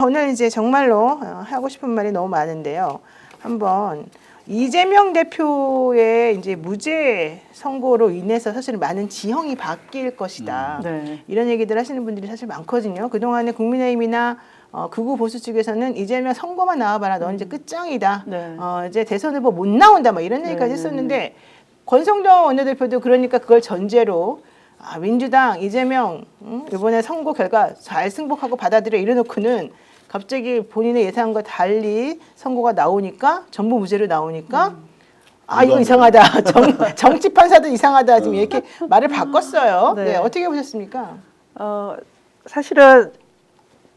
오늘 이제 정말로 하고 싶은 말이 너무 많은데요. 한번 이재명 대표의 이제 무죄 선고로 인해서 사실 많은 지형이 바뀔 것이다. 네. 이런 얘기들 하시는 분들이 사실 많거든요. 그동안에 국민의힘이나 극우 보수 측에서는 이재명 선거만 나와봐라. 넌 이제 끝장이다. 네. 이제 대선 후보 못 나온다. 뭐 이런 얘기까지 했었는데 권성동 원내대표도 그러니까 그걸 전제로 민주당 이재명 이번에 선거 결과 잘 승복하고 받아들여 이래놓고는 갑자기 본인의 예상과 달리 선고가 나오니까 전부 무죄로 나오니까 이거 이상하다. 정치 판사도 이상하다. 지금 이렇게 말을 바꿨어요. 네. 네, 어떻게 보셨습니까? 사실은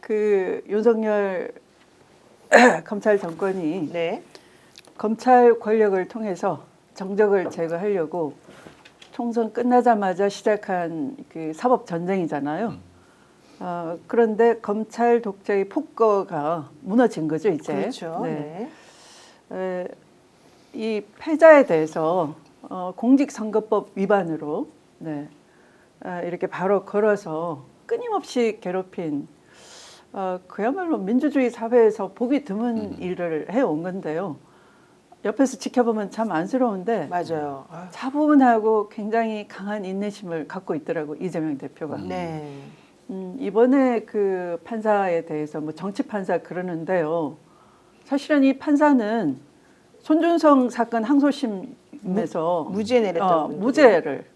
그 윤석열 검찰 정권이 네. 검찰 권력을 통해서 정적을 제거하려고 총선 끝나자마자 시작한 그 사법 전쟁이잖아요. 그런데 검찰 독재의 폭거가 무너진 거죠, 이제. 그렇죠. 네. 네. 이 패자에 대해서 공직선거법 위반으로 이렇게 바로 걸어서 끊임없이 괴롭힌 그야말로 민주주의 사회에서 보기 드문 일을 해온 건데요. 옆에서 지켜보면 참 안쓰러운데 맞아요. 차분하고 굉장히 강한 인내심을 갖고 있더라고 이재명 대표가. 네. 이번에 그 판사에 대해서 뭐 정치 판사 그러는데요. 사실은 이 판사는 손준성 사건 항소심에서 무죄 내렸다고. 무죄를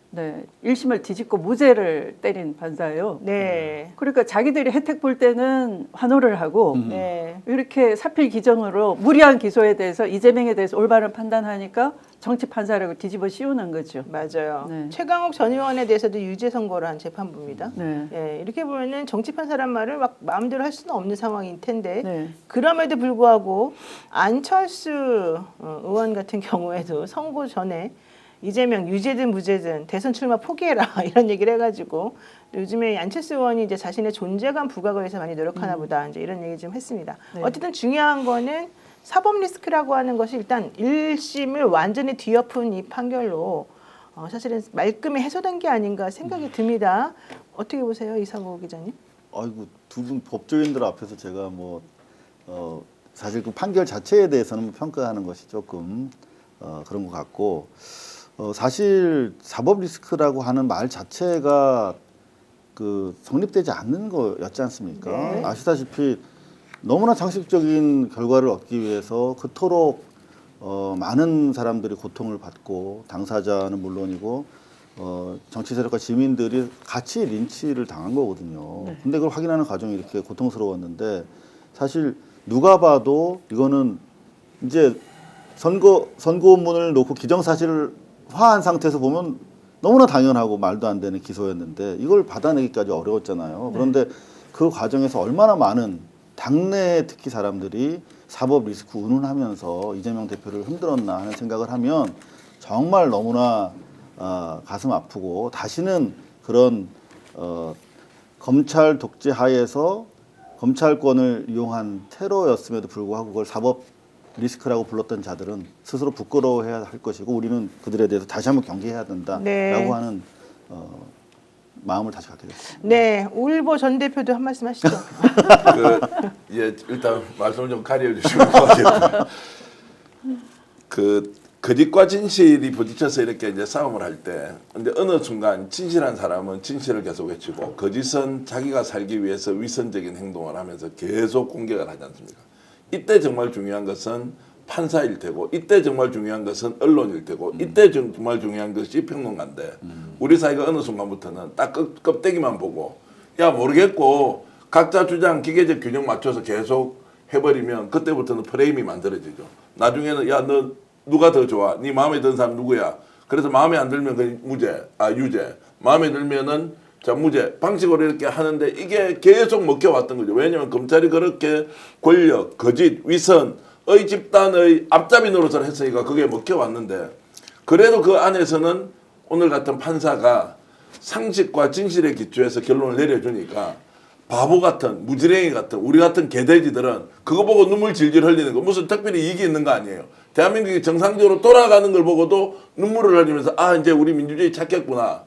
1심을 뒤집고 무죄를 때린 판사예요. 네. 그러니까 자기들이 혜택 볼 때는 환호를 하고 네. 이렇게 사필 기정으로 무리한 기소에 대해서 이재명에 대해서 올바른 판단하니까 정치 판사라고 뒤집어 씌우는 거죠. 맞아요. 네. 최강욱 전 의원에 대해서도 유죄 선고를 한 재판부입니다. 네. 예, 이렇게 보면은 정치 판사란 말을 막 마음대로 할 수는 없는 상황일 텐데 네. 그럼에도 불구하고 안철수 의원 같은 경우에도 선고 전에 이재명 유죄든 무죄든 대선 출마 포기해라 이런 얘기를 해가지고 요즘에 안철수 의원이 이제 자신의 존재감 부각을 위해서 많이 노력하나 보다 이제 이런 얘기 좀 했습니다. 네. 어쨌든 중요한 거는 사법 리스크라고 하는 것이 일단 1심을 완전히 뒤엎은 이 판결로 사실은 말끔히 해소된 게 아닌가 생각이 듭니다. 어떻게 보세요, 이상호 기자님? 아이고 두 분 법조인들 앞에서 제가 사실 그 판결 자체에 대해서는 평가하는 것이 조금 그런 것 같고 사실 사법 리스크라고 하는 말 자체가 그 성립되지 않는 거였지 않습니까? 네. 아시다시피 너무나 상식적인 결과를 얻기 위해서 그토록 많은 사람들이 고통을 받고 당사자는 물론이고 정치 세력과 시민들이 같이 린치를 당한 거거든요. 네. 근데 그걸 확인하는 과정이 이렇게 고통스러웠는데 사실 누가 봐도 이거는 이제 선고문을 놓고 기정사실을 화한 상태에서 보면 너무나 당연하고 말도 안 되는 기소였는데 이걸 받아내기까지 어려웠잖아요. 그런데 그 과정에서 얼마나 많은 당내 특히 사람들이 사법 리스크 운운하면서 이재명 대표를 흔들었나 하는 생각을 하면 정말 너무나 가슴 아프고 다시는 그런 검찰 독재 하에서 검찰권을 이용한 테러였음에도 불구하고 그걸 사법 리스크라고 불렀던 자들은 스스로 부끄러워해야 할 것이고 우리는 그들에 대해서 다시 한번 경계해야 된다라고 네. 하는 마음을 다시 갖게 됐습니다. 네, 우일보 전 대표도 한 말씀 하시죠. 일단 말씀을 좀 가려 주시면 고맙겠습니다. 거짓과 진실이 부딪혀서 이렇게 이제 싸움을 할 때, 근데 어느 순간 진실한 사람은 진실을 계속 외치고 거짓은 자기가 살기 위해서 위선적인 행동을 하면서 계속 공격을 하지 않습니까? 이때 정말 중요한 것은 판사일 테고, 이때 정말 중요한 것은 언론일 테고, 이때 정말 중요한 것이 평론가인데, 우리 사회가 어느 순간부터는 딱 껍데기만 보고, 야 모르겠고 각자 주장 기계적 균형 맞춰서 계속 해버리면 그때부터는 프레임이 만들어지죠. 나중에는 야 너 누가 더 좋아? 네 마음에 드는 사람 누구야? 그래서 마음에 안 들면 그 유죄. 마음에 들면은 무죄 방식으로 이렇게 하는데 이게 계속 먹혀왔던 거죠. 왜냐하면 검찰이 그렇게 권력, 거짓, 위선의 집단의 앞잡이 노릇을 했으니까 그게 먹혀왔는데 그래도 그 안에서는 오늘 같은 판사가 상식과 진실에 기초해서 결론을 내려주니까 바보 같은 무지랭이 같은 우리 같은 개돼지들은 그거 보고 눈물 질질 흘리는 거 무슨 특별히 이익이 있는 거 아니에요. 대한민국이 정상적으로 돌아가는 걸 보고도 눈물을 흘리면서 이제 우리 민주주의 찾겠구나.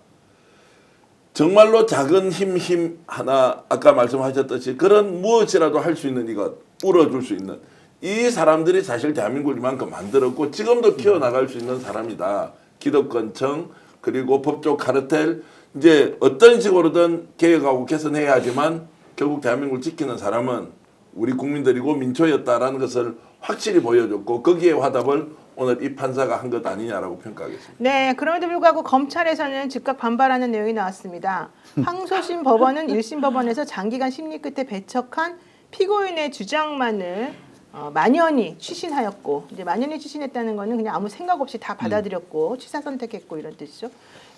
정말로 작은 힘 하나 아까 말씀하셨듯이 그런 무엇이라도 할 수 있는 이것 울어줄 수 있는 이 사람들이 사실 대한민국을 이만큼 만들었고 지금도 키워나갈 수 있는 사람이다. 기득권층 그리고 법조 카르텔 이제 어떤 식으로든 개혁하고 개선해야 하지만 결국 대한민국을 지키는 사람은 우리 국민들이고 민초였다라는 것을 확실히 보여줬고 거기에 화답을 오늘 이 판사가 한 것 아니냐라고 평가하겠습니다. 네, 그럼에도 불구하고 검찰에서는 즉각 반발하는 내용이 나왔습니다. 항소심 법원은 1심 법원에서 장기간 심리 끝에 배척한 피고인의 주장만을 만연히 취신하였고, 이제 만연히 취신했다는 거는 그냥 아무 생각 없이 다 받아들였고 취사 선택했고 이런 뜻이죠.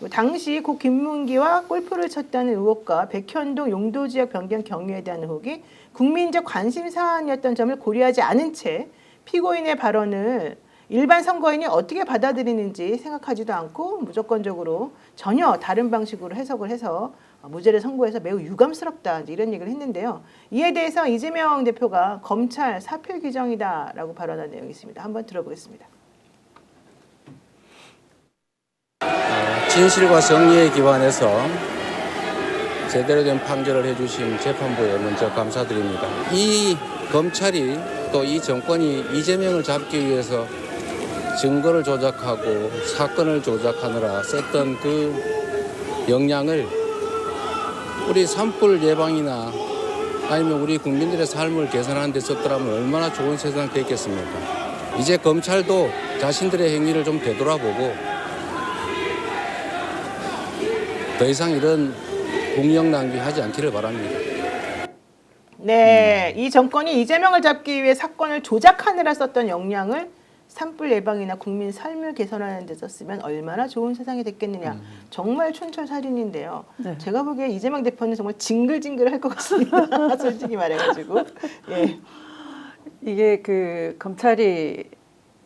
당시 고 김문기와 골프를 쳤다는 의혹과 백현동 용도지역 변경 경위에 대한 의혹이 국민적 관심 사안이었던 점을 고려하지 않은 채 피고인의 발언을 일반 선거인이 어떻게 받아들이는지 생각하지도 않고 무조건적으로 전혀 다른 방식으로 해석을 해서 무죄를 선고해서 매우 유감스럽다 이런 얘기를 했는데요. 이에 대해서 이재명 대표가 검찰 사필 규정이다라고 발언한 내용이 있습니다. 한번 들어보겠습니다. 진실과 정의에 기반해서 제대로 된 판결을 해주신 재판부에 먼저 감사드립니다. 이 검찰이 또 이 정권이 이재명을 잡기 위해서 증거를 조작하고 사건을 조작하느라 썼던 그 역량을 우리 산불 예방이나 아니면 우리 국민들의 삶을 개선하는 데 썼더라면 얼마나 좋은 세상이 됐겠습니까? 이제 검찰도 자신들의 행위를 좀 되돌아보고 더 이상 이런 국력 낭비하지 않기를 바랍니다. 네, 이 정권이 이재명을 잡기 위해 사건을 조작하느라 썼던 역량을 산불 예방이나 국민 삶을 개선하는 데 썼으면 얼마나 좋은 세상이 됐겠느냐. 정말 촌철살인인데요. 네. 제가 보기에 이재명 대표는 정말 징글징글할 것 같습니다. 솔직히 말해가지고. 예. 이게 그 검찰이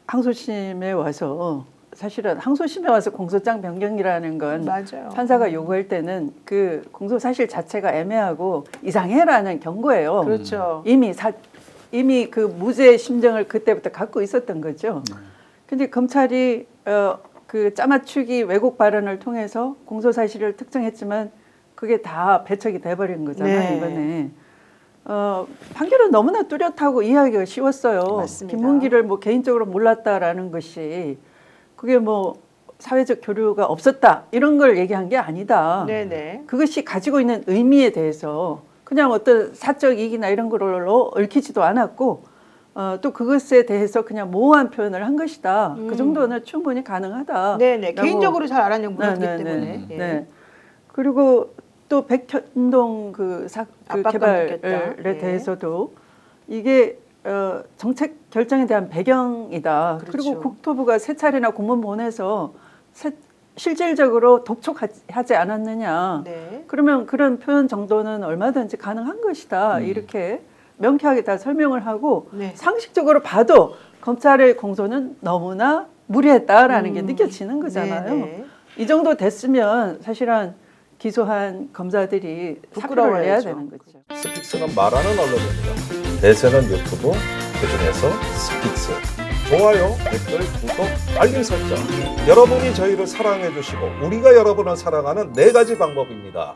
항소심에 와서 사실은 항소심에 와서 공소장 변경이라는 건 맞아요. 판사가 요구할 때는 그 공소 사실 자체가 애매하고 이상해라는 경고예요. 그렇죠. 이미 그 무죄 심정을 그때부터 갖고 있었던 거죠. 근데 검찰이 그 짜맞추기 왜곡 발언을 통해서 공소 사실을 특정했지만 그게 다 배척이 돼버린 거잖아요. 네. 이번에 판결은 너무나 뚜렷하고 이해하기가 쉬웠어요. 맞습니다. 김문기를 뭐 개인적으로 몰랐다라는 것이 그게 뭐 사회적 교류가 없었다 이런 걸 얘기한 게 아니다. 네네. 그것이 가지고 있는 의미에 대해서 그냥 어떤 사적 이익이나 이런 걸로 얽히지도 않았고 또 그것에 대해서 그냥 모호한 표현을 한 것이다. 그 정도는 충분히 가능하다. 네네. 라고. 개인적으로 잘 알아내고 물었기 네, 네, 때문에. 예. 네. 그리고 또 백현동 그 압박감 개발에 느꼈다. 예. 대해서도 이게 정책 결정에 대한 배경이다. 그렇죠. 그리고 국토부가 세 차례나 공문 보내서 실질적으로 독촉하지 않았느냐. 네. 그러면 그런 표현 정도는 얼마든지 가능한 것이다. 이렇게 명쾌하게 다 설명을 하고 네. 상식적으로 봐도 검찰의 공소는 너무나 무리했다라는 게 느껴지는 거잖아요. 네네. 이 정도 됐으면 사실은 기소한 검사들이 사표를 내야 부끄러워야죠. 되는 거죠. 스픽스는 말하는 언론입니다. 대세는 유튜브, 그중에서 스픽스. 좋아요, 댓글, 구독, 알림 설정. 여러분이 저희를 사랑해 주시고 우리가 여러분을 사랑하는 4가지 방법입니다.